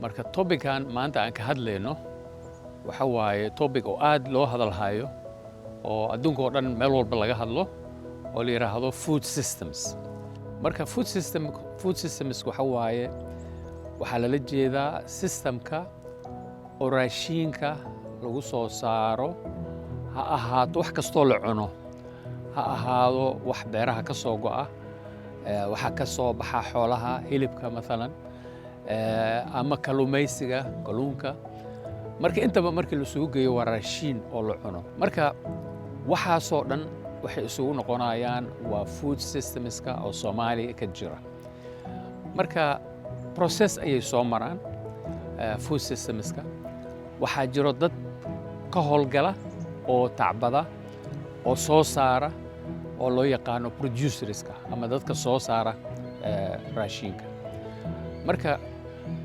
marka topican maanta aan ka hadlayno waxa waaye topic oo aad loo hadalhayo oo adduunka oo dhan meel walba laga hadlo oo la yiraahdo food systems. marka food systems waxa waaye waxaa lala jeedaa systemka oo raashinka lagu soo saaro ha ahaato wax kastoo la cuno ha ahaado wax beeraha ka soo go'a waxa ka soo baxa xoolaha hilibka maalan ama kalluumaysiga kalluunka marka intaba markii la isugu geeyo waa raashin oo la cuno marka waxaasoo dhan waxay isugu noqonayaan waa food systemska oo Soomaaliya ka jira marka process ayay soo maraan food systemska waxaa jiro dad ka howlgala oo tacbada oo soo saara oo loo yaqaano producerska ama dadka soo saara raashinka marka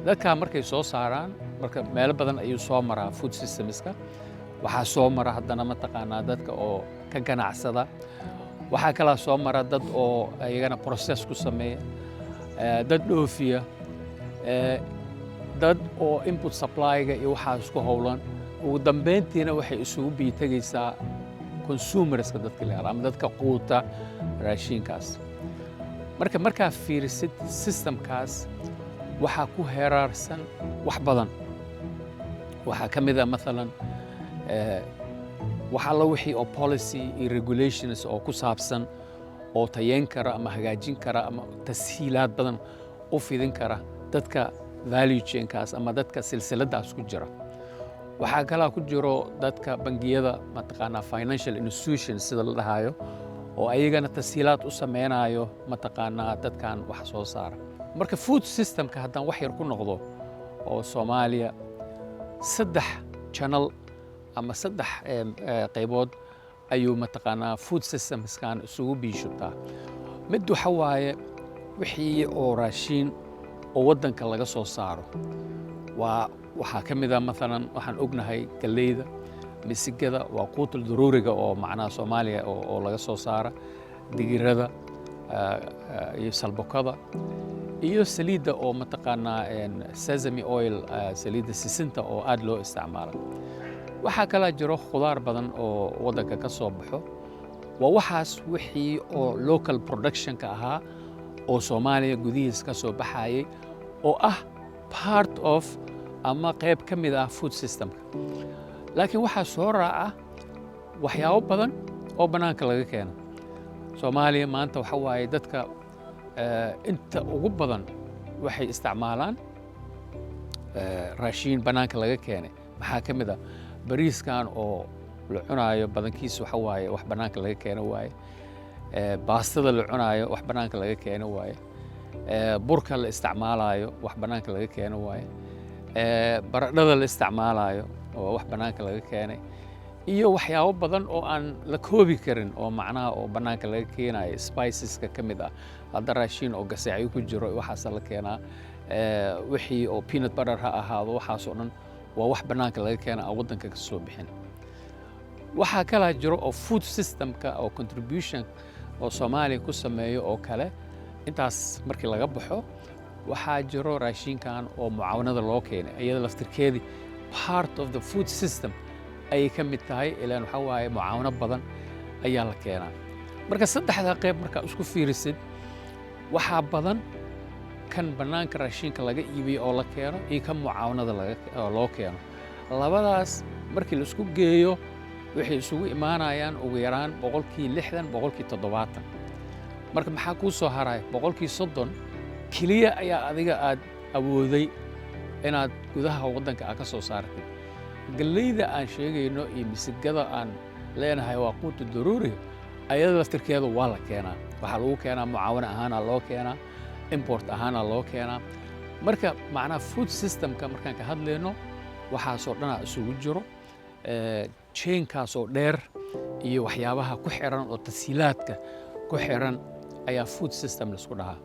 dadka markay soo saaraan marka meel badan ayuu soo maraa food systemska waxaa soo mara haddana mataqaanaa dadka oo ka ganacsada waxaa kala soo mara dad oo ayagana process ku sameeya dad dhoofiya dad oo input supply-ga iyo waxaa isku howlan ugu dambeyntiina waxay isugu biitagaysaa consumerska dadka leeyahay ama dadka quuta raashinkaas markaa fiirisid systemkaas waxaa ku heeraarsan wax badan waxaa ka mid ah maalan waxa la wixii oo policy iyo regulations oo ku saabsan oo tayeyn kara ama hagaajin kara ama tashiilaad badan u fidin kara dadka value chainkaas ama dadka silsiladaas ku jira waxaa kala ku jiro dadka bangiyada mataqaanaa financial institutions sida la dhahayo oo ayagana tashiilaad u sameynayo mataqaanaa dadkan wax soo saara marka food systemka haddaan wax yar ku noqdo oo Soomaaliya 3 channel ama 3 qaybood ayuu mataqaanaa food systemskan isugu biishubtaa mid waxa waaye wixii oo raashin oo waddanka laga soo saaro waxaa ka mid ah maalan waxaan ognahay galleyda misigada waa quutul daruuriga oo macnaha Soomaaliya oo laga soo saara digirada iyo salbokada iyo saliidda oo mataqaanaa sesame oil saliidda sisinta oo aad loo isticmaalo waxaa kala jiro khudaar badan oo waddanka ka soo baxo waa waxaas wixii oo local productionka ahaa oo Soomaaliya gudihiisa ka soo baxayay oo ah part of ama qayb ka mid ah food systemka laakiin waxaa soo raaca waxyaabo badan oo bannaanka laga keeno Soomaaliya maanta waxa waaye dadka inta ugu badan waxay isticmaalaan raashin bannaanka laga keenay maxaa ka mid ah bariiskan oo la cunaayo badankiisa waxa waaye wax bannaanka laga keeno waaye baastada la cunaayo wax bannaanka laga keeno waaye burka la isticmaalayo wax bannaanka laga keeno waaye baradhada la isticmaalayo oo wax bannaanka laga keenay iyo waxyaabo badan oo aan la koobi karin oo macnaha oo bannaanka laga keenayo spiceska ka mid ah hadda raashin oo gaseecyo ku jiro waxaas la keenaa wixii oo peanut butter ha ahaado waxaas oo dhan waa wax bannaanka laga keenaa oo waddanka ka soo bixin waxaa kala jiro oo food systemka oo contribution oo Soomaaliya ku sameeyo oo kale intaas markii laga baxo waxaa jiro raashinkan oo mucaawanada loo keenay iyada laftirkeedii part of the food system ayay ka mid tahay ilaan waxa waaye mucaawano badan ayaa la keenaa marka saddexda qayb markaa isku fiirisid waxaa badan kan bannaanka raashinka laga iibiyo oo la keeno iyo kan mucaawanada loo keeno labadaas markii la isku geeyo waxay isugu imaanayaan ugu yaraan 60% 70% marka maxaa kuu soo haray 30% kaliya ayaa adiga aad awooday inaad gudaha waddanka aad ka soo saartid galleyda aan sheegayno iyo misigada aan leenahay waa quutu daruuriga ayada laftirkeeda waa la keenaa waxaa lagu keenaa mucaawano ahaana loo keenaa import ahaana loo keenaa marka macnaha food systemka markaan ka hadlayno waxaasoo dhanaa isugu jiro chainkaasoo dheer iyo waxyaabaha ku xiran oo tashiilaadka ku xiran ayaa food system la isku dhahaa